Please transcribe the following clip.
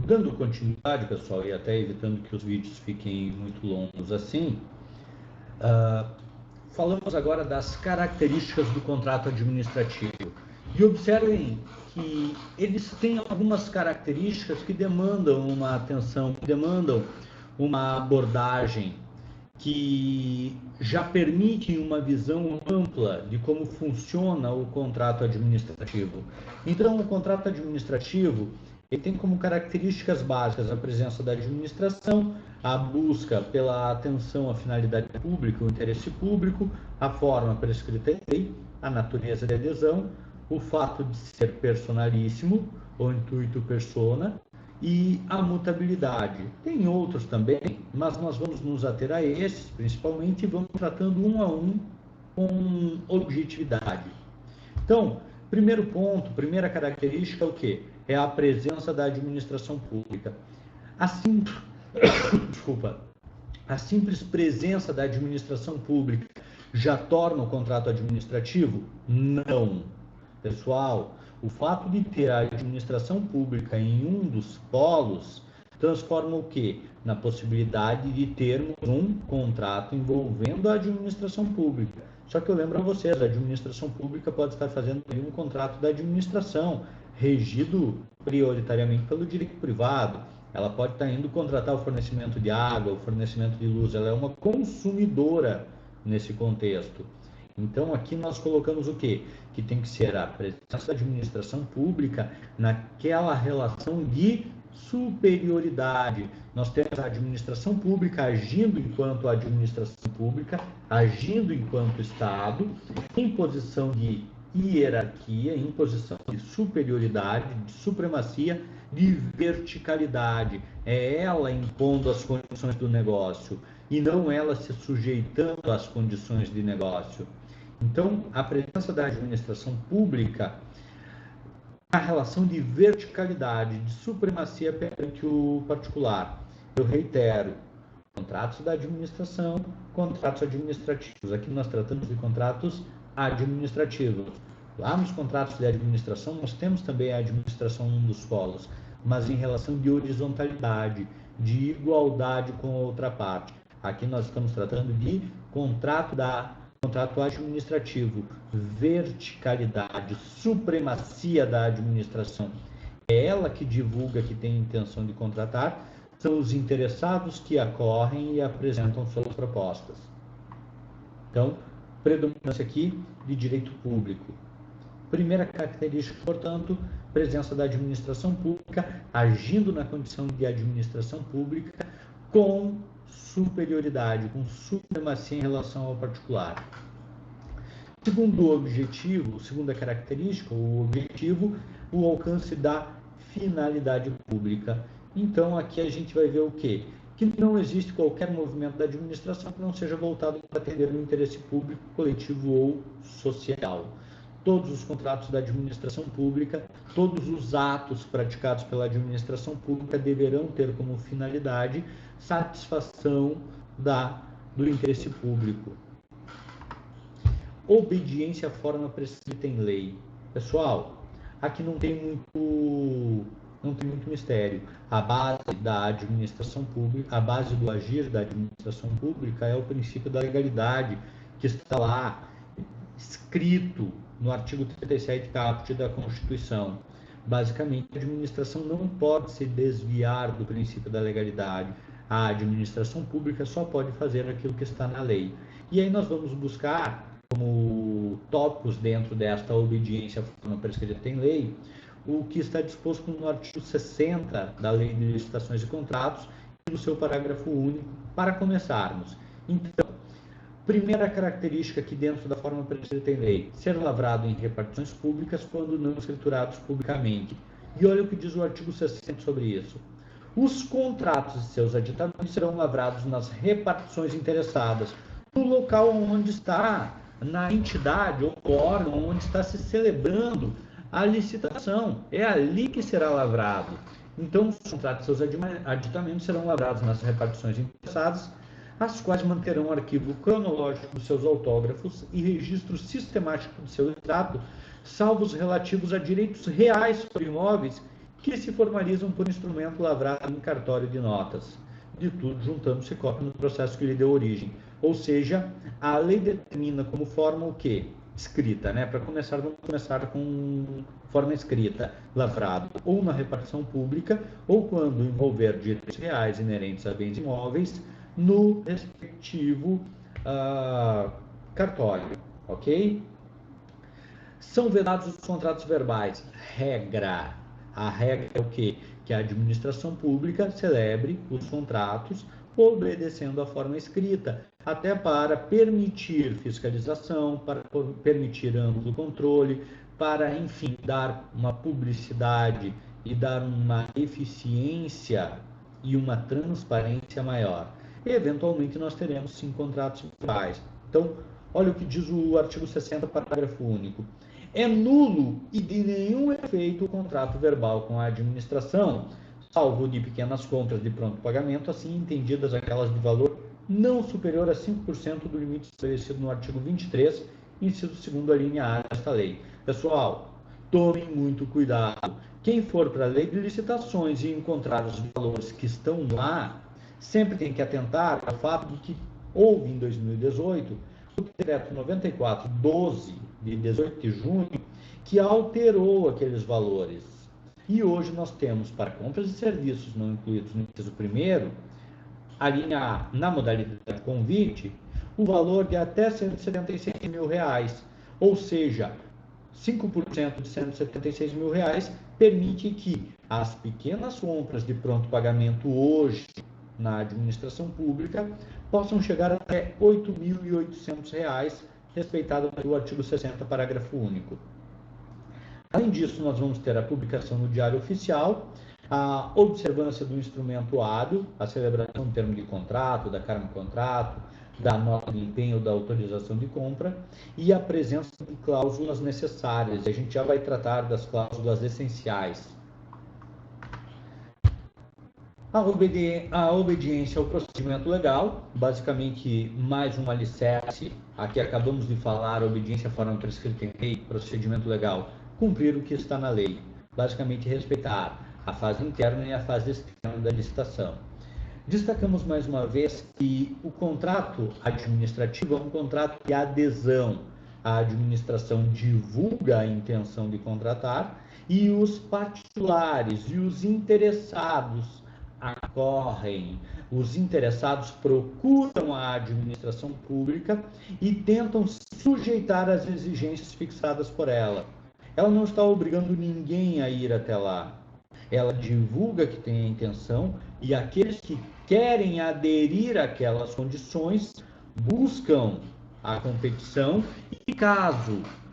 Dando continuidade, pessoal, e até evitando que os vídeos fiquem muito longos assim, falamos agora das características do contrato administrativo. E observem que eles têm algumas características que demandam uma atenção, que demandam uma abordagem, que já permitem uma visão ampla de como funciona o contrato administrativo. Então, o contrato administrativo ele tem como características básicas a presença da administração, a busca pela atenção à finalidade pública, o interesse público, a forma prescrita em lei, a natureza de adesão, o fato de ser personalíssimo, ou intuito persona, e a mutabilidade. Tem outros também, mas nós vamos nos ater a esses, principalmente, e vamos tratando um a um com objetividade. Então, primeiro ponto, primeira característica é o quê? É a presença da administração pública. Assim, desculpa, a simples presença da administração pública já torna o contrato administrativo? Não. Pessoal, o fato de ter a administração pública em um dos polos transforma o quê? Na possibilidade de termos um contrato envolvendo a administração pública. Só que eu lembro a vocês, a administração pública pode estar fazendo um contrato da administração, regido prioritariamente pelo direito privado. Ela pode estar indo contratar o fornecimento de água, o fornecimento de luz. Ela é uma consumidora nesse contexto. Então, aqui nós colocamos o quê? Que tem que ser a presença da administração pública naquela relação de superioridade. Nós temos a administração pública agindo enquanto administração pública, agindo enquanto Estado, em posição de hierarquia, em posição de superioridade, de supremacia, de verticalidade. É ela impondo as condições do negócio e não ela se sujeitando às condições de negócio. Então, a presença da administração pública, a relação de verticalidade, de supremacia perante o particular. Eu reitero, contratos da administração, contratos administrativos. Aqui nós tratamos de contratos administrativos. Lá nos contratos de administração, nós temos também a administração num dos polos, mas em relação de horizontalidade, de igualdade com a outra parte. Aqui nós estamos tratando de contrato administrativo, verticalidade, supremacia da administração. É ela que divulga que tem intenção de contratar, são os interessados que acorrem e apresentam suas propostas. Então, predominância aqui de direito público. Primeira característica, portanto, presença da administração pública, agindo na condição de administração pública, com superioridade, com supremacia em relação ao particular. Segundo objetivo, segunda característica, o objetivo, o alcance da finalidade pública. Então, aqui a gente vai ver o quê? Que não existe qualquer movimento da administração que não seja voltado para atender o interesse público, coletivo ou social. Todos os contratos da administração pública, todos os atos praticados pela administração pública deverão ter como finalidade satisfação do interesse público. Obediência à forma prescrita em lei. Pessoal, aqui não tem muito mistério. A base da administração pública, a base do agir da administração pública é o princípio da legalidade, que está lá escrito no artigo 37 caput da Constituição. Basicamente, a administração não pode se desviar do princípio da legalidade. A administração pública só pode fazer aquilo que está na lei. E aí nós vamos buscar, como tópicos dentro desta obediência à forma prescrita em lei, o que está disposto no artigo 60 da Lei de Licitações e Contratos, no seu parágrafo único, para começarmos. Então, primeira característica aqui dentro da forma prescrita em lei, ser lavrado em repartições públicas quando não escriturados publicamente. E olha o que diz o artigo 60 sobre isso. Os contratos e seus aditamentos serão lavrados nas repartições interessadas, no local onde está, na entidade ou órgão onde está se celebrando a licitação. É ali que será lavrado. Então, os contratos e seus aditamentos serão lavrados nas repartições interessadas, as quais manterão arquivo cronológico dos seus autógrafos e registro sistemático do seu extrato, salvo os relativos a direitos reais sobre imóveis que se formalizam por instrumento lavrado em cartório de notas. De tudo, juntando-se cópia no processo que lhe deu origem. Ou seja, a lei determina como forma o quê? Escrita, né? Para começar, vamos começar com forma escrita, lavrado ou na repartição pública, ou quando envolver direitos reais inerentes a bens imóveis, no respectivo cartório, ok? São vedados os contratos verbais. Regra. A regra é o quê? Que a administração pública celebre os contratos obedecendo a forma escrita, até para permitir fiscalização, para permitir amplo controle, para, enfim, dar uma publicidade e dar uma eficiência e uma transparência maior. E, eventualmente, nós teremos, sim, contratos verbais. Então, olha o que diz o artigo 60, parágrafo único. É nulo e de nenhum efeito o contrato verbal com a administração, salvo de pequenas compras de pronto pagamento, assim entendidas aquelas de valor não superior a 5% do limite estabelecido no artigo 23, inciso 2º, a linha A desta lei. Pessoal, tomem muito cuidado. Quem for para a lei de licitações e encontrar os valores que estão lá, sempre tem que atentar ao fato de que houve em 2018 o decreto 94/12 de 18 de junho que alterou aqueles valores. E hoje nós temos para compras de serviços não incluídos no inciso 1º, a linha A, na modalidade convite, o valor de até R$ 176 mil, ou seja, 5% de R$ 176 mil permite que as pequenas compras de pronto pagamento hoje na administração pública possam chegar até R$ 8.800, respeitado pelo artigo 60, parágrafo único. Além disso, nós vamos ter a publicação no Diário Oficial, a observância do instrumento hábil, a celebração do termo de contrato, da carta de contrato, da nota de empenho, da autorização de compra e a presença de cláusulas necessárias. A gente já vai tratar das cláusulas essenciais. A obediência ao procedimento legal, basicamente mais um alicerce. Aqui acabamos de falar, obediência à forma prescrita em lei, procedimento legal, cumprir o que está na lei, basicamente respeitar a fase interna e a fase externa da licitação. Destacamos mais uma vez que o contrato administrativo é um contrato de adesão. A administração divulga a intenção de contratar e os particulares e os interessados acorrem. Os interessados procuram a administração pública e tentam sujeitar às exigências fixadas por ela. Ela não está obrigando ninguém a ir até lá. Ela divulga que tem a intenção e aqueles que querem aderir àquelas condições buscam a competição e, caso